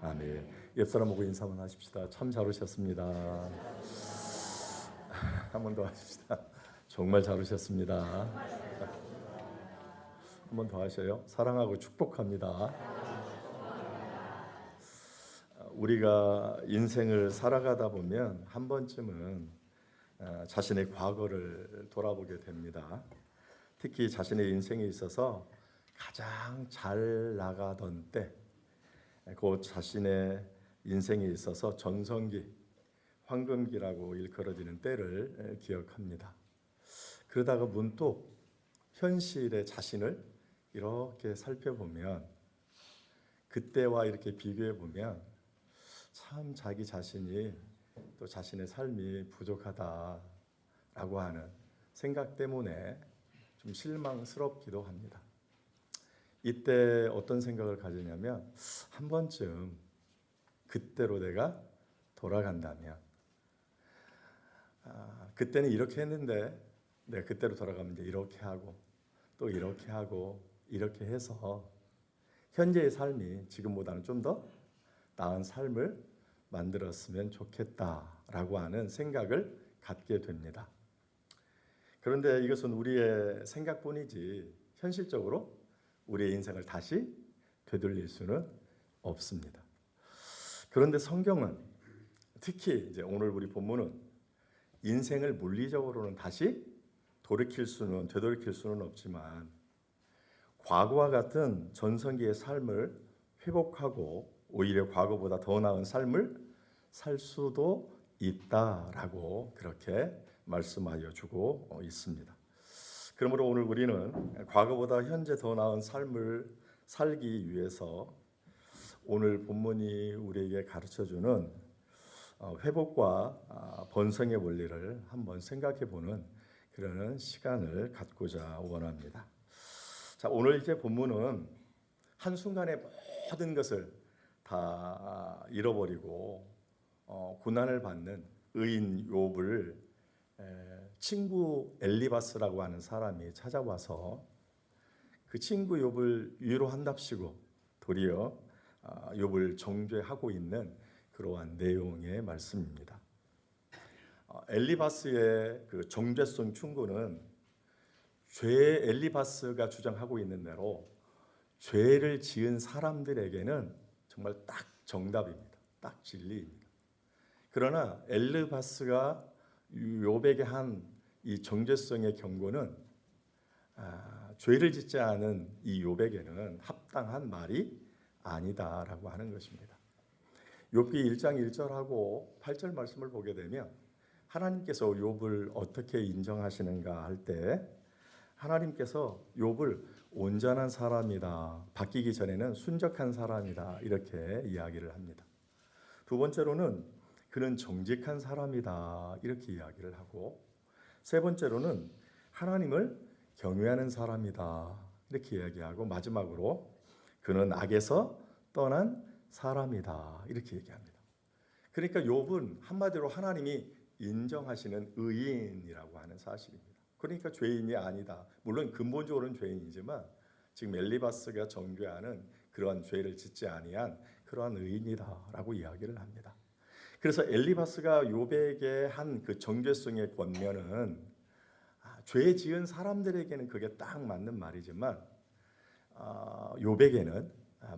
아멘. 옆 사람 보고 인사 한번 하십시다. 참 잘 오셨습니다. 한 번 더 하십시다. 정말 잘 오셨습니다. 한 번 더 하셔요. 사랑하고 축복합니다. 우리가 인생을 살아가다 보면 한 번쯤은 자신의 과거를 돌아보게 됩니다. 특히 자신의 인생에 있어서 가장 잘 나가던 때, 그 자신의 인생에 있어서 전성기, 황금기라고 일컬어지는 때를 기억합니다. 그러다가 문득 현실의 자신을 이렇게 살펴보면, 그때와 이렇게 비교해 보면 참 자기 자신이 또 자신의 삶이 부족하다라고 하는 생각 때문에 좀 실망스럽기도 합니다. 이때 어떤 생각을 가지냐면, 한 번쯤 그때로 내가 돌아간다면, 그때는 이렇게 했는데 내가 그때로 돌아가면 이제 이렇게 하고 또 이렇게 하고 이렇게 해서 현재의 삶이 지금보다는 좀 더 나은 삶을 만들었으면 좋겠다라고 하는 생각을 갖게 됩니다. 그런데 이것은 우리의 생각뿐이지 현실적으로 우리의 인생을 다시 되돌릴 수는 없습니다. 그런데 성경은, 특히 이제 오늘 우리 본문은 인생을 물리적으로는 다시 되돌릴 수는 없지만 과거와 같은 전성기의 삶을 회복하고 오히려 과거보다 더 나은 삶을 살 수도 있다라고 그렇게 말씀하여 주고 있습니다. 그러므로 오늘 우리는 과거보다 현재 더 나은 삶을 살기 위해서 오늘 본문이 우리에게 가르쳐주는 회복과 번성의 원리를 한번 생각해 보는 그런 시간을 갖고자 원합니다. 자, 오늘 이제 본문은 한순간에 모든 것을 다 잃어버리고 고난을 받는 의인 욥을 친구 엘리바스라고 하는 사람이 찾아와서 그 친구 욥을 위로한답시고 도리어 욥을 정죄하고 있는 그러한 내용의 말씀입니다. 엘리바스의 그 정죄성 충고는 죄의 엘리바스가 주장하고 있는 대로 죄를 지은 사람들에게는 정말 딱 정답입니다. 딱 진리입니다. 그러나 엘리바스가 욥에게 한 이 정죄성의 경고는 죄를 짓지 않은 이 욥에게는 합당한 말이 아니다라고 하는 것입니다. 욥기 1장 1절하고 8절 말씀을 보게 되면 하나님께서 욥을 어떻게 인정하시는가 할 때 하나님께서 욥을 온전한 사람이다, 바뀌기 전에는 순적한 사람이다 이렇게 이야기를 합니다. 두 번째로는 그는 정직한 사람이다 이렇게 이야기를 하고, 세 번째로는 하나님을 경외하는 사람이다 이렇게 이야기하고, 마지막으로 그는 악에서 떠난 사람이다 이렇게 얘기합니다. 그러니까 욥은 한마디로 하나님이 인정하시는 의인이라고 하는 사실입니다. 그러니까 죄인이 아니다. 물론 근본적으로는 죄인이지만 지금 엘리바스가 정죄하는 그러한 죄를 짓지 아니한 그러한 의인이다라고 이야기를 합니다. 그래서 엘리바스가 욥에게 한 그 정죄성의 권면은 죄 지은 사람들에게는 그게 딱 맞는 말이지만 욥에게는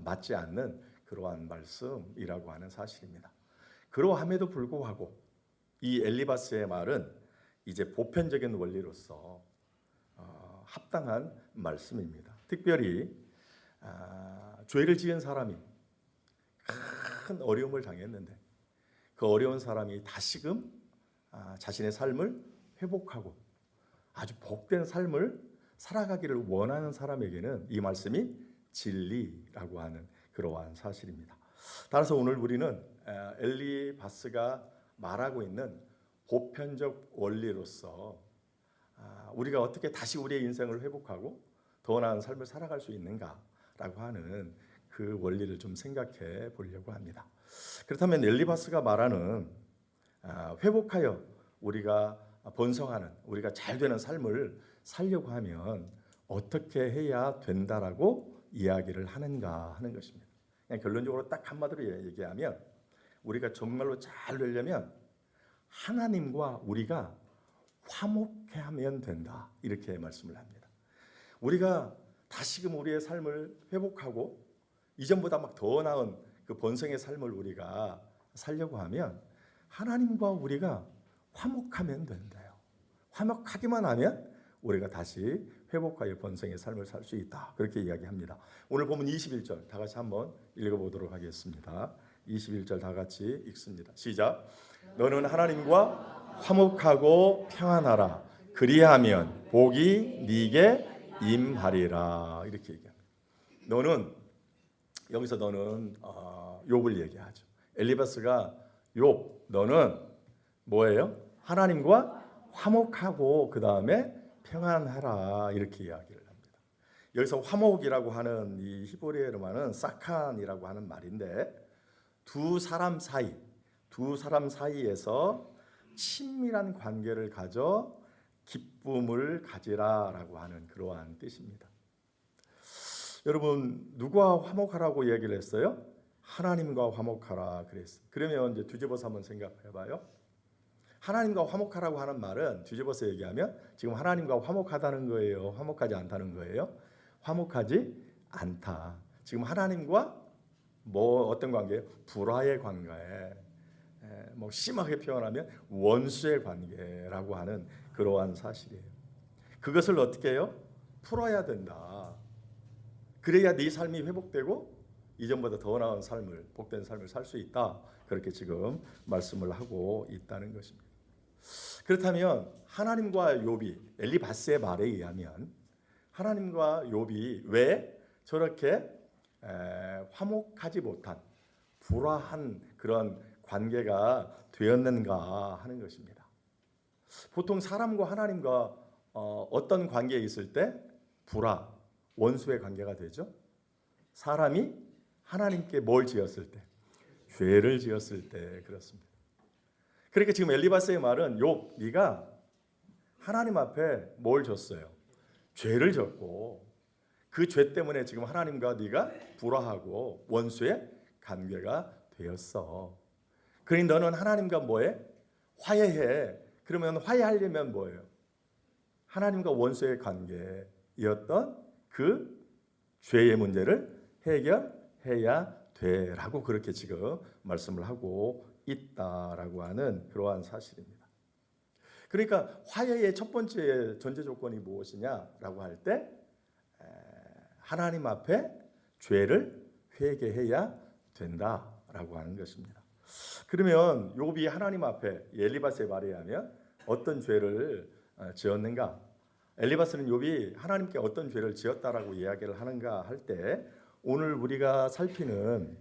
맞지 않는 그러한 말씀이라고 하는 사실입니다. 그러함에도 불구하고 이 엘리바스의 말은 이제 보편적인 원리로서 합당한 말씀입니다. 특별히 죄를 지은 사람이 큰 어려움을 당했는데 그 어려운 사람이 다시금 자신의 삶을 회복하고 아주 복된 삶을 살아가기를 원하는 사람에게는 이 말씀이 진리라고 하는 그러한 사실입니다. 따라서 오늘 우리는 엘리바스가 말하고 있는 보편적 원리로서 우리가 어떻게 다시 우리의 인생을 회복하고 더 나은 삶을 살아갈 수 있는가라고 하는 그 원리를 좀 생각해 보려고 합니다. 그렇다면 엘리바스가 말하는 회복하여 우리가 번성하는, 우리가 잘 되는 삶을 살려고 하면 어떻게 해야 된다라고 이야기를 하는가 하는 것입니다. 그냥 결론적으로 딱 한마디로 얘기하면 우리가 정말로 잘 되려면 하나님과 우리가 화목해하면 된다, 이렇게 말씀을 합니다. 우리가 다시금 우리의 삶을 회복하고 이전보다 막 더 나은 그 번성의 삶을 우리가 살려고 하면 하나님과 우리가 화목하면 된대요. 화목하기만 하면 우리가 다시 회복하여 번성의 삶을 살 수 있다, 그렇게 이야기합니다. 오늘 보면 21절 다 같이 한번 읽어보도록 하겠습니다. 21절 다 같이 읽습니다. 시작. 너는 하나님과 화목하고 평안하라. 그리하면 복이 네게 임하리라, 이렇게 얘기합니다. 너는, 여기서 너는 욥을 얘기하죠. 엘리바스가 욥, 너는 뭐예요? 하나님과 화목하고 그 다음에 평안하라, 이렇게 이야기를 합니다. 여기서 화목이라고 하는 이 히브리어로 말은 사칸이라고 하는 말인데 두 사람 사이에서 친밀한 관계를 가져 기쁨을 가지라라고 하는 그러한 뜻입니다. 여러분, 누구와 화목하라고 얘기를 했어요? 하나님과 화목하라 그랬어요. 그러면 이제 뒤집어서 한번 생각해 봐요. 하나님과 화목하라고 하는 말은 뒤집어서 얘기하면 지금 하나님과 화목하다는 거예요? 화목하지 않다는 거예요? 화목하지 않다. 지금 하나님과 뭐 어떤 관계예요? 불화의 관계, 뭐 심하게 표현하면 원수의 관계라고 하는 그러한 사실이에요. 그것을 어떻게 해요? 풀어야 된다. 그래야 네 삶이 회복되고 이전보다 더 나은 삶을, 복된 삶을 살 수 있다, 그렇게 지금 말씀을 하고 있다는 것입니다. 그렇다면 하나님과 욥이, 엘리바스의 말에 의하면 하나님과 욥이 왜 저렇게 화목하지 못한 불화한 그런 관계가 되었는가 하는 것입니다. 보통 사람과 하나님과 어떤 관계에 있을 때 불화, 원수의 관계가 되죠. 사람이 하나님께 뭘 지었을 때, 죄를 지었을 때 그렇습니다. 그러니까 지금 엘리바스의 말은 욥, 네가 하나님 앞에 뭘 졌어요? 죄를 졌고 그 죄 때문에 지금 하나님과 네가 불화하고 원수의 관계가 되었어. 그러니 너는 하나님과 뭐해? 화해해. 그러면 화해하려면 뭐예요? 하나님과 원수의 관계였던 그 죄의 문제를 해결해야 돼라고 그렇게 지금 말씀을 하고 있다라고 하는 그러한 사실입니다. 그러니까 화해의 첫 번째 전제 조건이 무엇이냐라고 할 때 하나님 앞에 죄를 회개해야 된다라고 하는 것입니다. 그러면 욥이 하나님 앞에 엘리바스의 말에 의하면 어떤 죄를 지었는가? 엘리바스는 욥이 하나님께 어떤 죄를 지었다라고 이야기를 하는가 할 때 오늘 우리가 살피는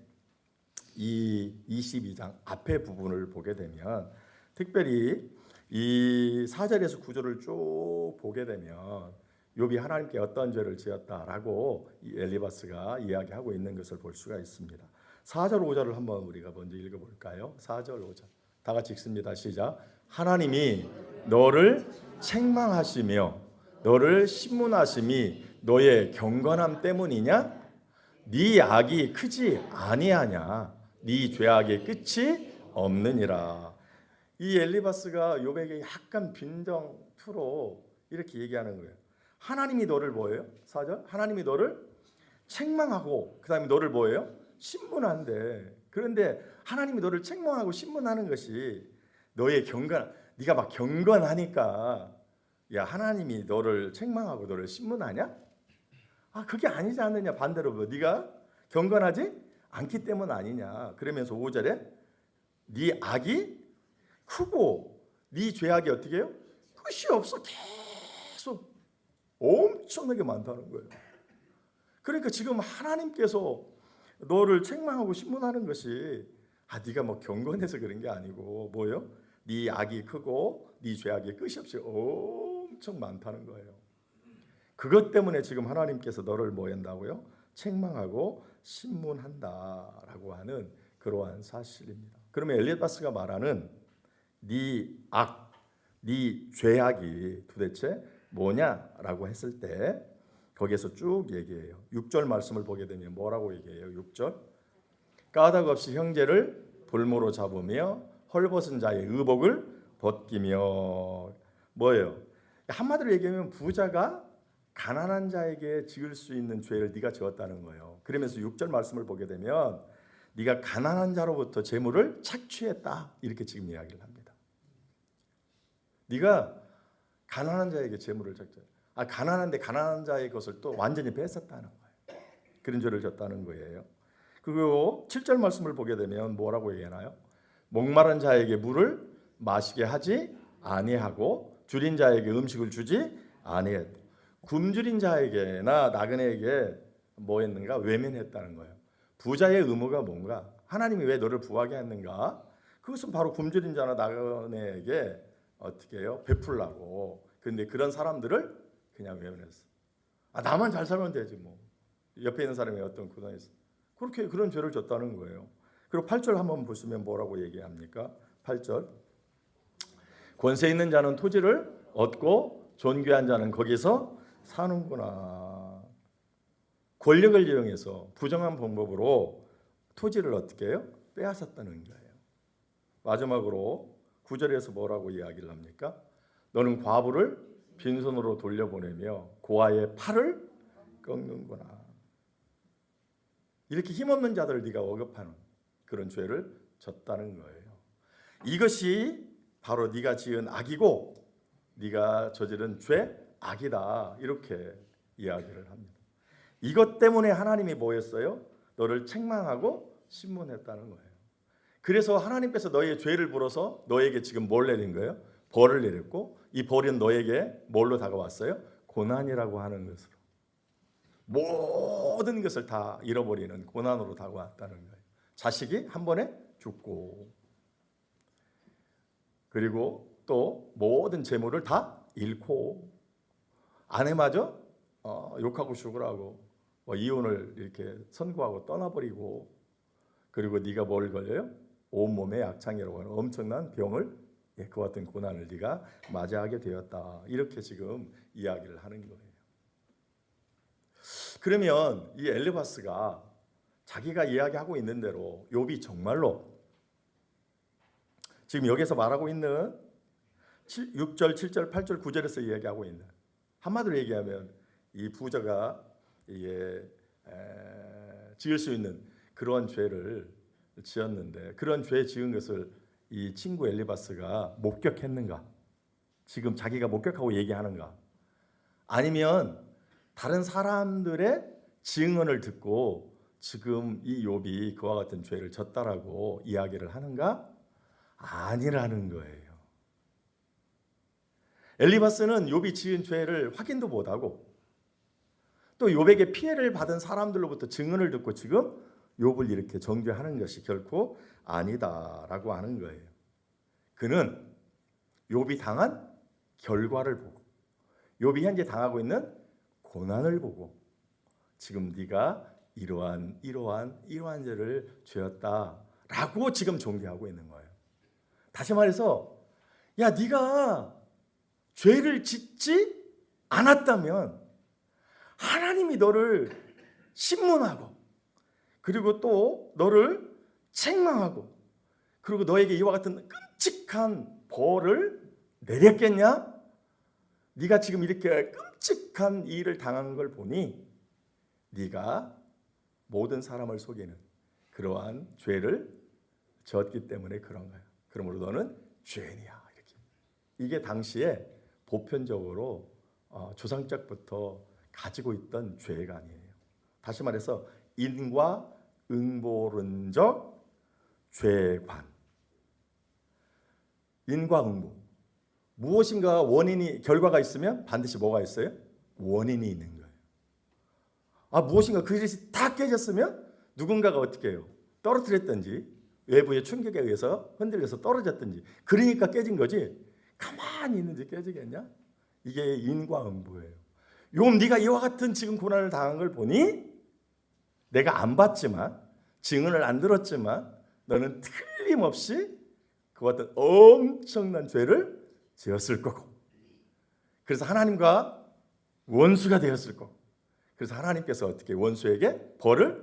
이 22장 앞에 부분을 보게 되면 특별히 이 4절에서 9절을 쭉 보게 되면 욥이 하나님께 어떤 죄를 지었다라고 엘리바스가 이야기하고 있는 것을 볼 수가 있습니다. 4절 5절을 한번 우리가 먼저 읽어볼까요? 4절 5절 다 같이 읽습니다. 시작. 하나님이 너를 책망하시며 너를 신문하심이 너의 경건함 때문이냐? 네 악이 크지 아니하냐? 네 죄악의 끝이 없느니라. 이 엘리바스가 욥에게 약간 빈정투로 이렇게 얘기하는 거예요. 하나님이 너를 뭐예요? 4절 하나님이 너를 책망하고 그 다음에 너를 뭐예요? 신문한대. 그런데 하나님이 너를 책망하고 신문하는 것이 너의 경건, 네가 막 경건하니까 야 하나님이 너를 책망하고 너를 신문하냐? 아 그게 아니지 않느냐. 반대로 뭐 네가 경건하지 않기 때문 아니냐. 그러면서 5절에 네 악이 크고 네 죄악이 어떻게 해요? 끝이 없어. 계속 엄청나게 많다는 거예요. 그러니까 지금 하나님께서 너를 책망하고 신문하는 것이 네가 뭐 경건해서 그런 게 아니고 뭐예요? 네 악이 크고 네 죄악이 끝이 없이 엄청 많다는 거예요. 그것 때문에 지금 하나님께서 너를 뭐 한다고요? 책망하고 신문한다라고 하는 그러한 사실입니다. 그러면 엘리바스가 말하는 네 악, 네 죄악이 도대체 뭐냐라고 했을 때 거기에서 쭉 얘기해요. 6절 말씀을 보게 되면 뭐라고 얘기해요? 6절 까닭 없이 형제를 볼모로 잡으며 헐벗은 자의 의복을 벗기며. 뭐예요? 한마디로 얘기하면 부자가 가난한 자에게 지을 수 있는 죄를 네가 지었다는 거예요. 그러면서 6절 말씀을 보게 되면 네가 가난한 자로부터 재물을 착취했다, 이렇게 지금 이야기를 합니다. 네가 가난한 자에게 재물을 착취했다. 가난한데 가난한 자의 것을 또 완전히 뺏었다는 거예요. 그런 죄를 졌다는 거예요. 그리고 7절 말씀을 보게 되면 뭐라고 얘기하나요? 목마른 자에게 물을 마시게 하지 아니하고 줄인 자에게 음식을 주지 아니했다. 굶주린 자에게나 나그네에게 뭐 했는가? 외면했다는 거예요. 부자의 의무가 뭔가? 하나님이 왜 너를 부하게 했는가? 그것은 바로 굶주린 자나 나그네에게 어떻게 해요? 베풀라고. 근데 그런 사람들을 그냥 외면했어. 나만 잘 살면 되지 뭐. 옆에 있는 사람이 어떤 고난이 있어. 그렇게 그런 죄를 졌다는 거예요. 그리고 8절 한번 보시면 뭐라고 얘기합니까? 8절. 권세 있는 자는 토지를 얻고 존귀한 자는 거기서 사는구나. 권력을 이용해서 부정한 방법으로 토지를 어떻게 해요? 빼앗았다는 거예요. 마지막으로 9절에서 뭐라고 이야기를 합니까? 너는 과부를 빈손으로 돌려보내며 고아의 팔을 꺾는구나. 이렇게 힘없는 자들을 네가 억압하는 그런 죄를 졌다는 거예요. 이것이 바로 네가 지은 악이고 네가 저지른 죄 악이다, 이렇게 이야기를 합니다. 이것 때문에 하나님이 뭐 했어요? 너를 책망하고 신문했다는 거예요. 그래서 하나님께서 너의 죄를 불어서 너에게 지금 뭘 내린 거예요? 벌을 내렸고, 이 벌은 너에게 뭘로 다가왔어요? 고난이라고 하는 것으로. 모든 것을 다 잃어버리는 고난으로 다가왔다는 거예요. 자식이 한 번에 죽고, 그리고 또 모든 재물을 다 잃고, 아내마저 욕하고 죽으라고 이혼을 이렇게 선고하고 떠나버리고, 그리고 네가 뭘 걸려요? 온몸에 약창이라고 하는 엄청난 병을, 그 같은 고난을 네가 맞이하게 되었다, 이렇게 지금 이야기를 하는 거예요. 그러면 이 엘리바스가 자기가 이야기하고 있는 대로 욥이 정말로 지금 여기서 말하고 있는 6절, 7절, 8절, 9절에서 이야기하고 있는, 한마디로 얘기하면 이 부자가 지을 수 있는 그런 죄를 지었는데, 그런 죄 지은 것을 이 친구 엘리바스가 목격했는가? 지금 자기가 목격하고 얘기하는가? 아니면 다른 사람들의 증언을 듣고 지금 이 욥이 그와 같은 죄를 졌다라고 이야기를 하는가? 아니라는 거예요. 엘리바스는 욥이 지은 죄를 확인도 못하고 또 욥에게 피해를 받은 사람들로부터 증언을 듣고 지금 욥을 이렇게 정죄하는 것이 결코 아니다라고 하는 거예요. 그는 욥이 당한 결과를 보고, 욥이 현재 당하고 있는 고난을 보고, 지금 네가 이러한 죄를 죄었다라고 지금 정죄하고 있는 거예요. 다시 말해서, 야, 네가 죄를 짓지 않았다면 하나님이 너를 신문하고, 그리고 또 너를 책망하고, 그리고 너에게 이와 같은 끔찍한 벌을 내렸겠냐? 네가 지금 이렇게 끔찍한 일을 당한 걸 보니 네가 모든 사람을 속이는 그러한 죄를 지었기 때문에 그런 거야. 그러므로 너는 죄인이야. 이렇게. 이게 당시에 보편적으로 조상적부터 가지고 있던 죄가 아니에요. 다시 말해서 인과응보론적 죄관. 인과응보. 무엇인가 원인이, 결과가 있으면 반드시 뭐가 있어요? 원인이 있는 거예요. 무엇인가 그릇이 다 깨졌으면 누군가가 어떻게 해요? 떨어뜨렸든지 외부의 충격에 의해서 흔들려서 떨어졌든지, 그러니까 깨진 거지 가만히 있는지 깨지겠냐? 이게 인과응보예요. 욥, 네가 이와 같은 지금 고난을 당한 걸 보니 내가 안 봤지만, 증언을 안 들었지만 너는 틀림없이 그와 같은 엄청난 죄를 지었을 거고, 그래서 하나님과 원수가 되었을 거고, 그래서 하나님께서 어떻게 원수에게 벌을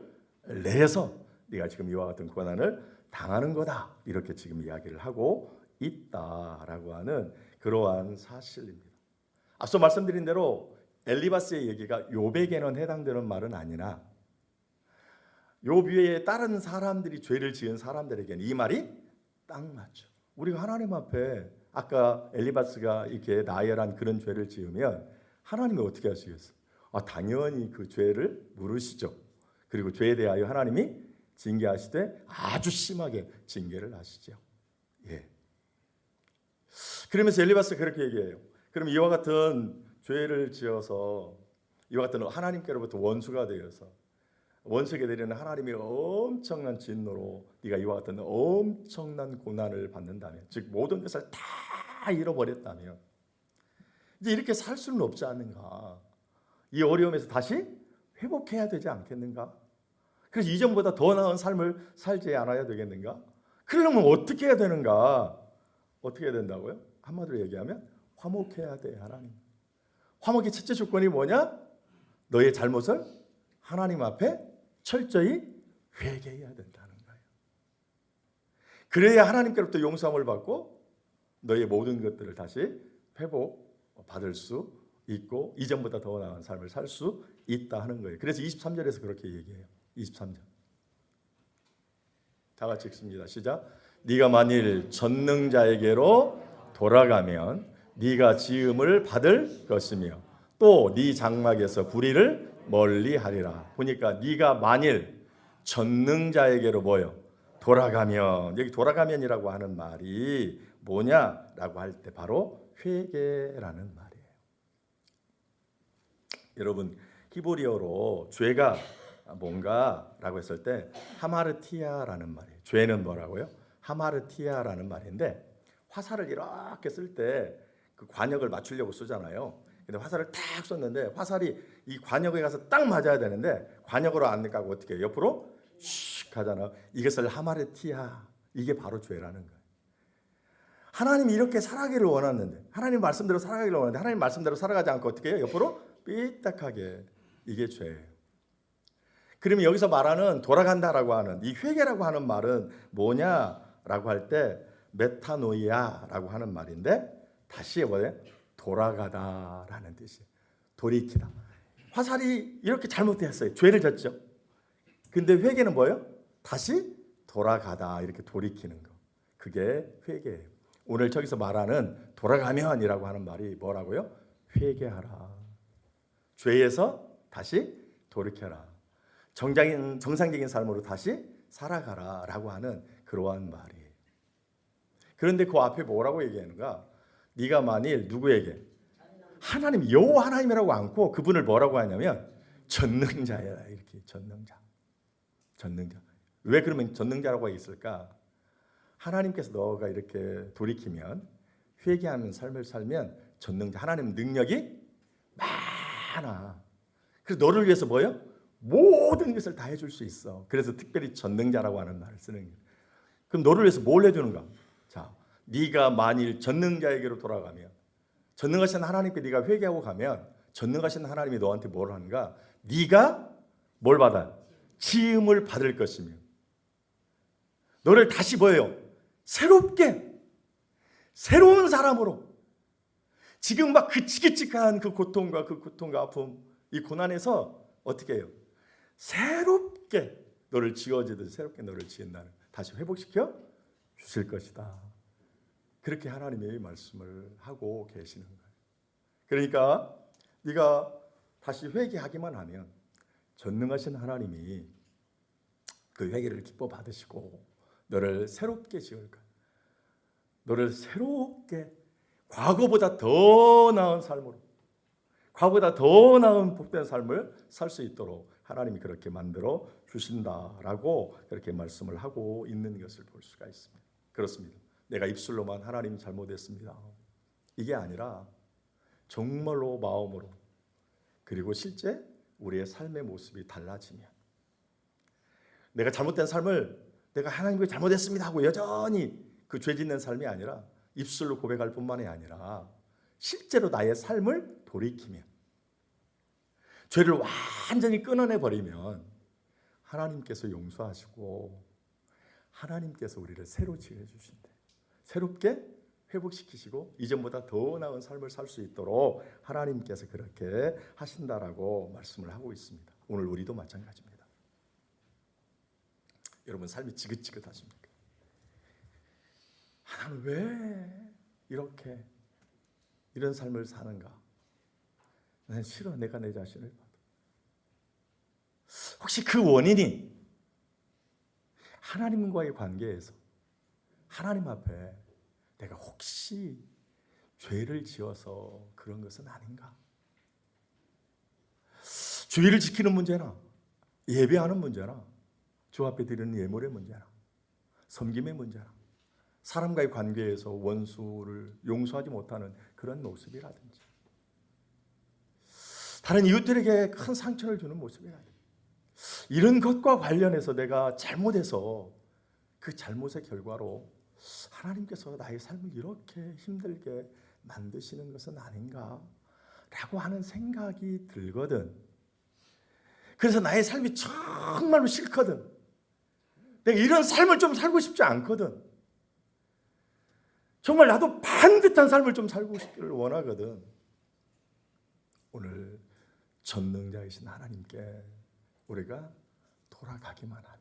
내려서 네가 지금 이와 같은 고난을 당하는 거다. 이렇게 지금 이야기를 하고 있다라고 하는 그러한 사실입니다. 앞서 말씀드린 대로 엘리바스의 얘기가 욥에게는 해당되는 말은 아니나 욥 위에 다른 사람들이 죄를 지은 사람들에게는 이 말이 딱 맞죠. 우리가 하나님 앞에 아까 엘리바스가 이렇게 나열한 그런 죄를 지으면 하나님이 어떻게 하시겠어요? 당연히 그 죄를 물으시죠. 그리고 죄에 대하여 하나님이 징계하시되 아주 심하게 징계를 하시죠. 예. 그러면서 엘리바스가 그렇게 얘기해요. 그럼 이와 같은 죄를 지어서 이와 같은 하나님께로부터 원수가 되어서 원수에게 되리는 하나님의 엄청난 진노로 네가 이와 같은 엄청난 고난을 받는다면, 즉 모든 것을 다 잃어버렸다면 이제 이렇게 살 수는 없지 않는가? 이 어려움에서 다시 회복해야 되지 않겠는가? 그래서 이전보다 더 나은 삶을 살지 않아야 되겠는가? 그러려면 어떻게 해야 되는가? 어떻게 해야 된다고요? 한마디로 얘기하면 화목해야 돼. 하나님. 화목의 첫째 조건이 뭐냐? 너의 잘못을 하나님 앞에 철저히 회개해야 된다는 거예요. 그래야 하나님께로부터 용서함을 받고 너의 모든 것들을 다시 회복받을 수 있고 이전보다 더 나은 삶을 살 수 있다 하는 거예요. 그래서 23절에서 그렇게 얘기해요. 23절. 다 같이 읽습니다. 시작. 네가 만일 전능자에게로 돌아가면 네가 지음을 받을 것이며 또 네 장막에서 불의를 멀리하리라. 보니까 네가 만일 전능자에게로 뭐요? 돌아가면, 여기 돌아가면이라고 하는 말이 뭐냐라고 할 때 바로 회개라는 말이에요. 여러분 히브리어로 죄가 뭔가라고 했을 때 하마르티아라는 말이에요. 죄는 뭐라고요? 하마르티아라는 말인데 화살을 이렇게 쓸 때 그 관역을 맞추려고 쓰잖아요. 근데 화살을 탁 쐈는데 화살이 이 관역에 가서 딱 맞아야 되는데 관역으로 안 가고 어떻게 해요? 옆으로 슉 가잖아. 이것을 하마르티아, 이게 바로 죄라는 거예요. 하나님이 이렇게 살아가기를 원하는데, 하나님 말씀대로 살아가기를 원하는데 하나님 말씀대로 살아가지 않고 어떻게 해요? 옆으로 삐딱하게. 이게 죄예요. 그러면 여기서 말하는 돌아간다라고 하는 이 회개라고 하는 말은 뭐냐라고 할 때 메타노이아라고 하는 말인데 다시 뭐예요? 돌아가다라는 뜻이에요. 돌이키다. 화살이 이렇게 잘못되었어요. 죄를 졌죠. 근데 회개는 뭐예요? 다시 돌아가다, 이렇게 돌이키는 거. 그게 회개예요. 오늘 저기서 말하는 돌아가면이라고 하는 말이 뭐라고요? 회개하라. 죄에서 다시 돌이켜라. 정상적인 삶으로 다시 살아가라라고 하는 그러한 말이에요. 그런데 그 앞에 뭐라고 얘기하는가? 네가 만일 누구에게? 하나님, 여호와 하나님이라고 않고 그분을 뭐라고 하냐면 전능자야. 이렇게 전능자. 왜 그러면 전능자라고 했을까? 하나님께서 너가 이렇게 돌이키면, 회개하는 삶을 살면 전능자, 하나님 능력이 많아. 그래서 너를 위해서 뭐예요? 모든 것을 다 해줄 수 있어. 그래서 특별히 전능자라고 하는 말을 쓰는 거예요. 그럼 너를 위해서 뭘 해주는가? 자, 네가 만일 전능자에게로 돌아가면, 전능하신 하나님께 네가 회개하고 가면 전능하신 하나님이 너한테 뭘 하는가? 네가 뭘 받아? 지음을 받을 것이며 너를 다시 뭐예요? 새롭게, 새로운 사람으로, 지금 막 그 지긋지긋한 그 고통과 아픔, 이 고난에서 어떻게 해요? 새롭게 너를 지어지듯 새롭게 너를 지은다는, 다시 회복시켜 주실 것이다. 그렇게 하나님의 말씀을 하고 계시는 거예요. 그러니까 네가 다시 회개하기만 하면 전능하신 하나님이 그 회개를 기뻐 받으시고 너를 새롭게 지을 거예요. 너를 새롭게 과거보다 더 나은 삶으로, 과거보다 더 나은 복된 삶을 살 수 있도록 하나님이 그렇게 만들어 주신다라고 그렇게 말씀을 하고 있는 것을 볼 수가 있습니다. 그렇습니다. 내가 입술로만 하나님 잘못했습니다, 이게 아니라 정말로 마음으로, 그리고 실제 우리의 삶의 모습이 달라지면, 내가 잘못된 삶을 내가 하나님께 잘못했습니다 하고 여전히 그 죄 짓는 삶이 아니라 입술로 고백할 뿐만이 아니라 실제로 나의 삶을 돌이키면, 죄를 완전히 끊어내 버리면 하나님께서 용서하시고 하나님께서 우리를 새로 지어주신대. 새롭게 회복시키시고 이전보다 더 나은 삶을 살 수 있도록 하나님께서 그렇게 하신다라고 말씀을 하고 있습니다. 오늘 우리도 마찬가지입니다. 여러분 삶이 지긋지긋하십니까? 나는 왜 이렇게 이런 삶을 사는가? 난 싫어. 내가 내 자신을 봐도. 혹시 그 원인이 하나님과의 관계에서 하나님 앞에 내가 혹시 죄를 지어서 그런 것은 아닌가? 주의를 지키는 문제나 예배하는 문제나 주 앞에 드리는 예물의 문제나 섬김의 문제나 사람과의 관계에서 원수를 용서하지 못하는 그런 모습이라든지 다른 이웃들에게 큰 상처를 주는 모습이라든지 이런 것과 관련해서 내가 잘못해서 그 잘못의 결과로 하나님께서 나의 삶을 이렇게 힘들게 만드시는 것은 아닌가라고 하는 생각이 들거든. 그래서 나의 삶이 정말로 싫거든. 내가 이런 삶을 좀 살고 싶지 않거든. 정말 나도 반듯한 삶을 좀 살고 싶기를 원하거든. 오늘 전능자이신 하나님께 우리가 돌아가기만 하면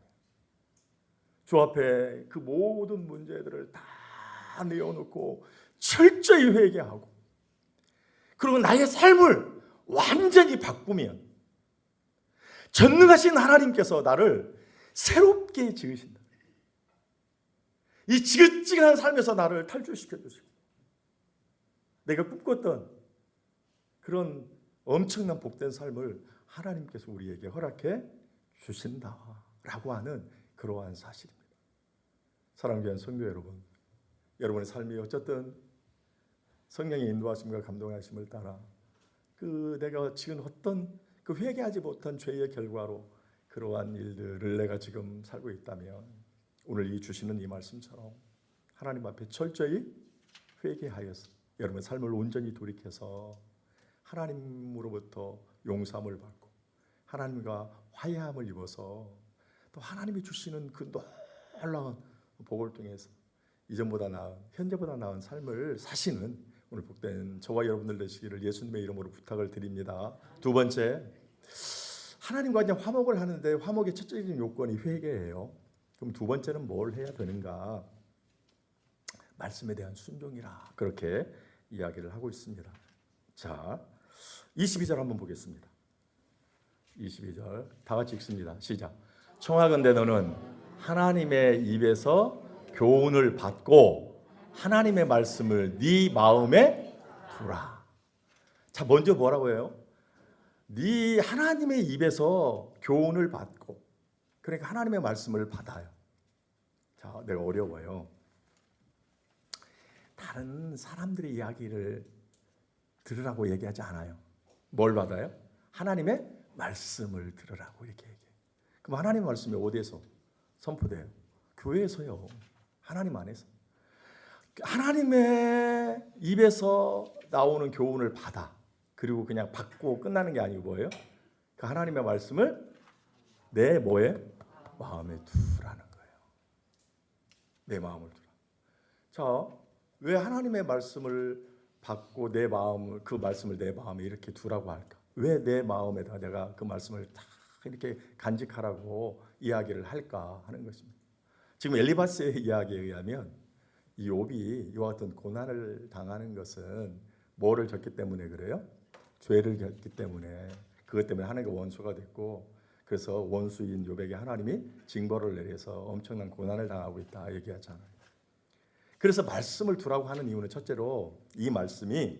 주 앞에 그 모든 문제들을 다 내어놓고 철저히 회개하고 그리고 나의 삶을 완전히 바꾸면 전능하신 하나님께서 나를 새롭게 지으신다. 이 지긋지긋한 삶에서 나를 탈출시켜 주시고 내가 꿈꿨던 그런 엄청난 복된 삶을 하나님께서 우리에게 허락해 주신다라고 하는 그러한 사실입니다. 사랑하는 귀한 성도 여러분, 여러분의 삶이 어쨌든 성령의 인도하심과 감동하심을 따라 그 내가 지금 어떤 그 회개하지 못한 죄의 결과로 그러한 일들을 내가 지금 살고 있다면 오늘 이 주시는 이 말씀처럼 하나님 앞에 철저히 회개하여서 여러분의 삶을 온전히 돌이켜서 하나님으로부터 용서함을 받고 하나님과 화해함을 입어서 또 하나님이 주시는 그 놀라운 복을 통해서 이전보다 나은 현재보다 나은 삶을 사시는 오늘 복된 저와 여러분들 되시기를 예수님의 이름으로 부탁을 드립니다. 두 번째, 하나님과 이제 화목을 하는데 화목의 첫째적인 요건이 회개예요. 그럼 두 번째는 뭘 해야 되는가? 말씀에 대한 순종이라 그렇게 이야기를 하고 있습니다. 자, 22절 한번 보겠습니다. 22절 다 같이 읽습니다. 시작. 청하건대 너는 하나님의 입에서 교훈을 받고 하나님의 말씀을 네 마음에 두라. 자, 먼저 뭐라고 해요? 네 하나님의 입에서 교훈을 받고, 그러니까 하나님의 말씀을 받아요. 자, 내가 어려워요. 다른 사람들의 이야기를 들으라고 얘기하지 않아요. 뭘 받아요? 하나님의 말씀을 들으라고 이렇게 얘기해요. 그럼 하나님의 말씀이 어디에서 선포돼요? 교회에서요. 하나님 안에서. 하나님의 입에서 나오는 교훈을 받아. 그리고 그냥 받고 끝나는 게 아니고 뭐예요? 그 하나님의 말씀을 내 뭐에? 마음에 두라는 거예요. 내 마음을 두라. 자, 왜 하나님의 말씀을 받고 내 마음을 그 말씀을 내 마음에 이렇게 두라고 할까? 왜 내 마음에다 내가 그 말씀을 다 이렇게 간직하라고 이야기를 할까 하는 것입니다. 지금 엘리바스의 이야기에 의하면 이 욥이 이와 같은 고난을 당하는 것은 뭐를 졌기 때문에 그래요? 죄를 졌기 때문에 그것 때문에 하나님과 원수가 됐고 그래서 원수인 욥에게 하나님이 징벌을 내려서 엄청난 고난을 당하고 있다 얘기하잖아요. 그래서 말씀을 두라고 하는 이유는 첫째로 이 말씀이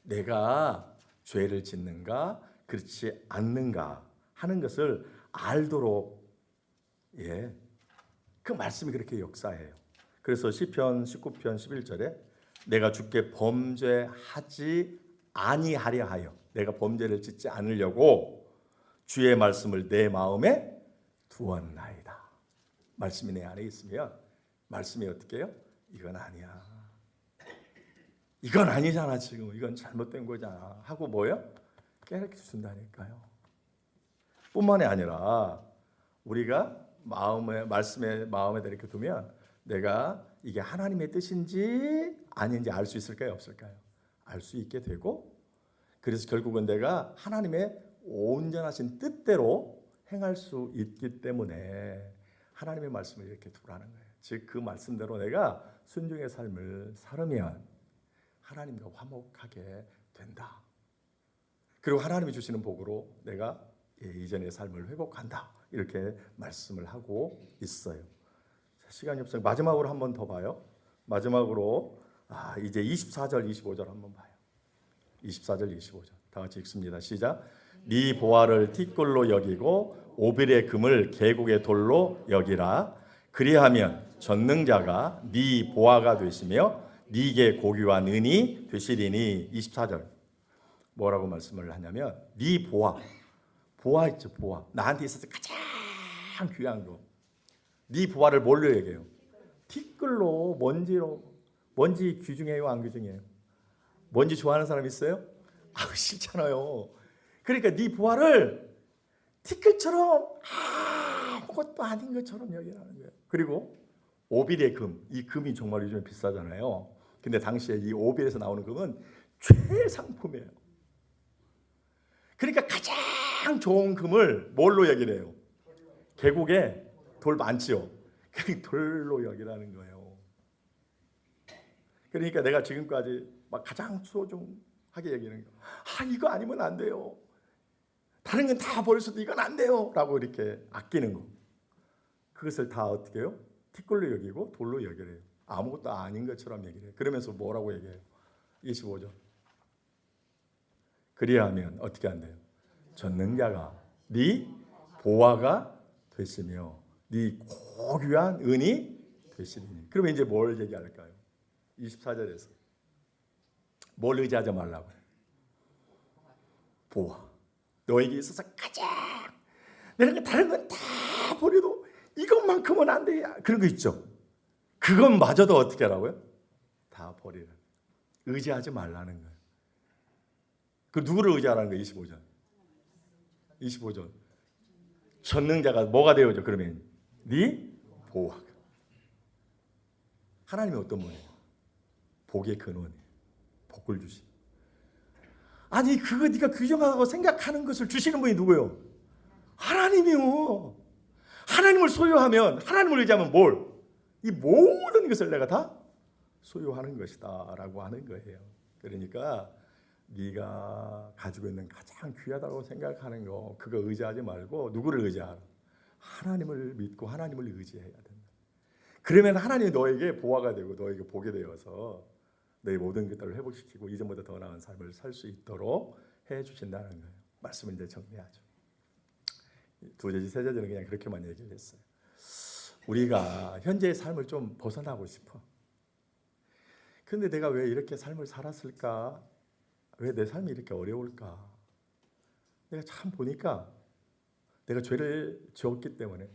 내가 죄를 짓는가 그렇지 않는가 하는 것을 알도록 그 말씀이 그렇게 역사해요. 그래서 시편 19편 11절에 내가 주께 범죄하지 아니하려 하여 내가 범죄를 짓지 않으려고 주의 말씀을 내 마음에 두었나이다. 말씀이 내 안에 있으면 말씀이 어떻게 해요? 이건 아니야. 이건 아니잖아 지금. 이건 잘못된 거잖아. 하고 뭐예요? 깨닫게 준다니까요. 뿐만이 아니라 우리가 마음에 이렇게 두면 내가 이게 하나님의 뜻인지 아닌지 알 수 있을까요? 없을까요? 알 수 있게 되고, 그래서 결국은 내가 하나님의 온전하신 뜻대로 행할 수 있기 때문에 하나님의 말씀을 이렇게 두라는 거예요. 즉 그 말씀대로 내가 순종의 삶을 살으면 하나님과 화목하게 된다. 그리고 하나님이 주시는 복으로 내가 이전의 삶을 회복한다. 이렇게 말씀을 하고 있어요. 시간이 없어요. 마지막으로 한 번 더 봐요. 마지막으로 이제 24절, 25절 한번 봐요. 24절, 25절 다 같이 읽습니다. 시작. 네 보화를 티끌로 여기고 오빌의 금을 계곡의 돌로 여기라. 그리하면 전능자가 네 보화가 되시며 네게 고귀한 은이 되시리니. 24절 뭐라고 말씀을 하냐면 네 보화 있죠. 보화. 나한테 있어서 가장 귀한 거. 네 보화를 뭘로 얘기해요? 티끌로, 먼지로. 먼지 귀중해요, 안 귀중해요? 먼지 좋아하는 사람 있어요? 싫잖아요. 그러니까 네 보화를 티끌처럼 아무것도 아닌 것처럼 여기라는 거예요. 그리고 오빌의 금, 이 금이 정말 요즘에 비싸잖아요. 근데 당시에 이 오빌에서 나오는 금은 최상품이에요. 그러니까 가장 좋은 금을 뭘로 여기래요? 계곡에 돌 많지요. 그 돌로 여기라는 거예요. 그러니까 내가 지금까지 막 가장 소중하게 여기는 거. 이거 아니면 안 돼요. 다른 건 다 버렸어도 이건 안 돼요. 라고 이렇게 아끼는 거. 그것을 다 어떻게 해요? 티끌로 여기고 돌로 여기래요. 아무것도 아닌 것처럼 얘기해요. 그러면서 뭐라고 얘기해요? 25절. 그리하면 어떻게 한대요? 전능자가 네 보화가 됐으며 네 고귀한 은이 되시리니. 그러면 이제 뭘 얘기할까요? 24절에서 뭘 의지하지 말라고 해요? 보화. 너에게 있어서 가장 내가 다른 건 다 버려도 이것만큼은 안 돼. 그런 거 있죠. 그것마저도 어떻게 하라고요? 다 버리라. 의지하지 말라는 거예요. 그 누구를 의지하라는 거예요? 25절. 25절. 전능자가 뭐가 되어져? 그러면 네 보화가. 하나님이 어떤 분이에요? 복의 근원이에요. 복을 주시. 아니 그거 네가 규정하고 생각하는 것을 주시는 분이 누구예요? 하나님이요. 하나님을 소유하면, 하나님을 의지하면 뭘? 이 모든 것을 내가 다 소유하는 것이다 라고 하는 거예요. 그러니까 네가 가지고 있는 가장 귀하다고 생각하는 거, 그거 의지하지 말고 누구를 의지하라? 하나님을 믿고 하나님을 의지해야 된다. 그러면 하나님이 너에게 보화가 되고 너에게 복이 되어서 너의 모든 것들을 회복시키고 이전보다 더 나은 삶을 살 수 있도록 해주신다는 거예요. 말씀을 이제 정리하죠. 두제지 세제지는 그냥 그렇게만 얘기를 했어요. 우리가 현재의 삶을 좀 벗어나고 싶어. 근데 내가 왜 이렇게 삶을 살았을까? 왜 내 삶이 이렇게 어려울까? 내가 참 보니까 내가 죄를 지었기 때문에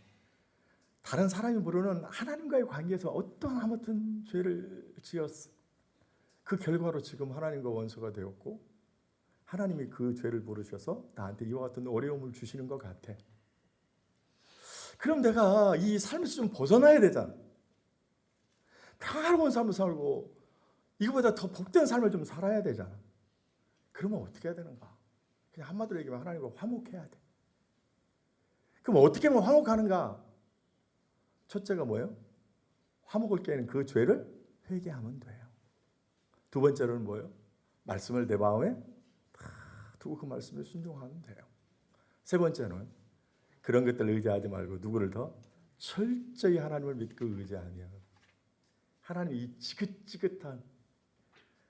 다른 사람이 모르는 하나님과의 관계에서 아무튼 죄를 지었어. 그 결과로 지금 하나님과 원수가 되었고 하나님이 그 죄를 모르셔서 나한테 이와 같은 어려움을 주시는 것 같아. 그럼 내가 이 삶에서 좀 벗어나야 되잖아. 평화로운 삶을 살고 이거보다 더 복된 삶을 좀 살아야 되잖아. 그러면 어떻게 해야 되는가? 그냥 한마디로 얘기하면 하나님과 화목해야 돼. 그럼 어떻게 하면 화목하는가? 첫째가 뭐예요? 화목을 깨는 그 죄를 회개하면 돼요. 두 번째로는 뭐예요? 말씀을 내 마음에 다 두고 그 말씀에 순종하면 돼요. 세 번째는 그런 것들을 의지하지 말고 누구를 더? 철저히 하나님을 믿고 의지하며 하나님이 이 지긋지긋한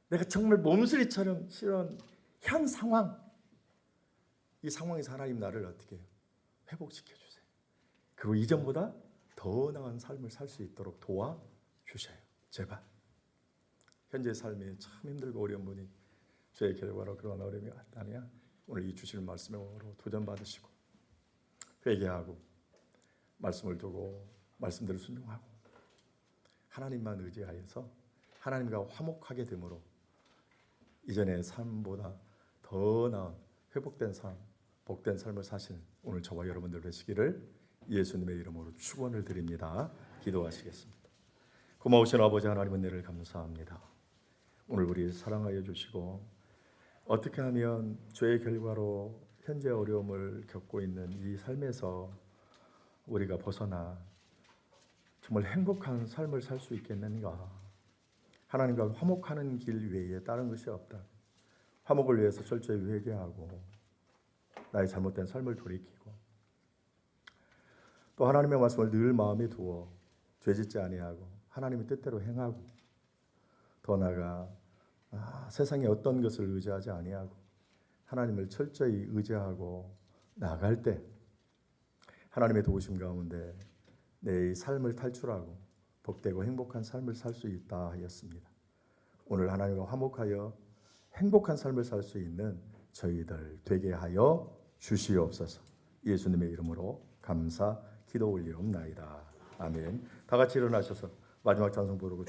내가 정말 몸수리처럼 싫은 현 상황, 이 상황에서 하나님 나를 어떻게 해요? 회복시켜 주세요. 그리고 이전보다 더 나은 삶을 살 수 있도록 도와주셔요. 제발. 현재 삶이 참 힘들고 어려운 분이 죄의 결과로 그런 어려움이 왔다면 오늘 이 주시는 말씀으로 도전받으시고 회개하고 말씀을 두고 말씀대로 순종하고 하나님만 의지하여서 하나님과 화목하게 되므로 이전의 삶보다 더 나은 회복된 삶 복된 삶을 사신 오늘 저와 여러분들 되시기를 예수님의 이름으로 축원을 드립니다. 기도하시겠습니다. 고마우신 아버지 하나님 은혜를 감사합니다. 오늘 우리 사랑하여 주시고 어떻게 하면 죄의 결과로 현재 어려움을 겪고 있는 이 삶에서 우리가 벗어나 정말 행복한 삶을 살 수 있겠는가? 하나님과 화목하는 길 외에 다른 것이 없다. 화목을 위해서 철저히 회개하고 나의 잘못된 삶을 돌이키고 또 하나님의 말씀을 늘 마음에 두어 죄짓지 아니하고 하나님의 뜻대로 행하고 더 나아가 세상의 어떤 것을 의지하지 아니하고 하나님을 철저히 의지하고 나아갈 때 하나님의 도우심 가운데 내 삶을 탈출하고 복되고 행복한 삶을 살 수 있다 하였습니다. 오늘 하나님과 화목하여 행복한 삶을 살 수 있는 저희들 되게 하여 주시옵소서. 예수님의 이름으로 감사 기도 올리옵나이다. 아멘. 다 같이 일어나셔서 마지막 찬송 부르고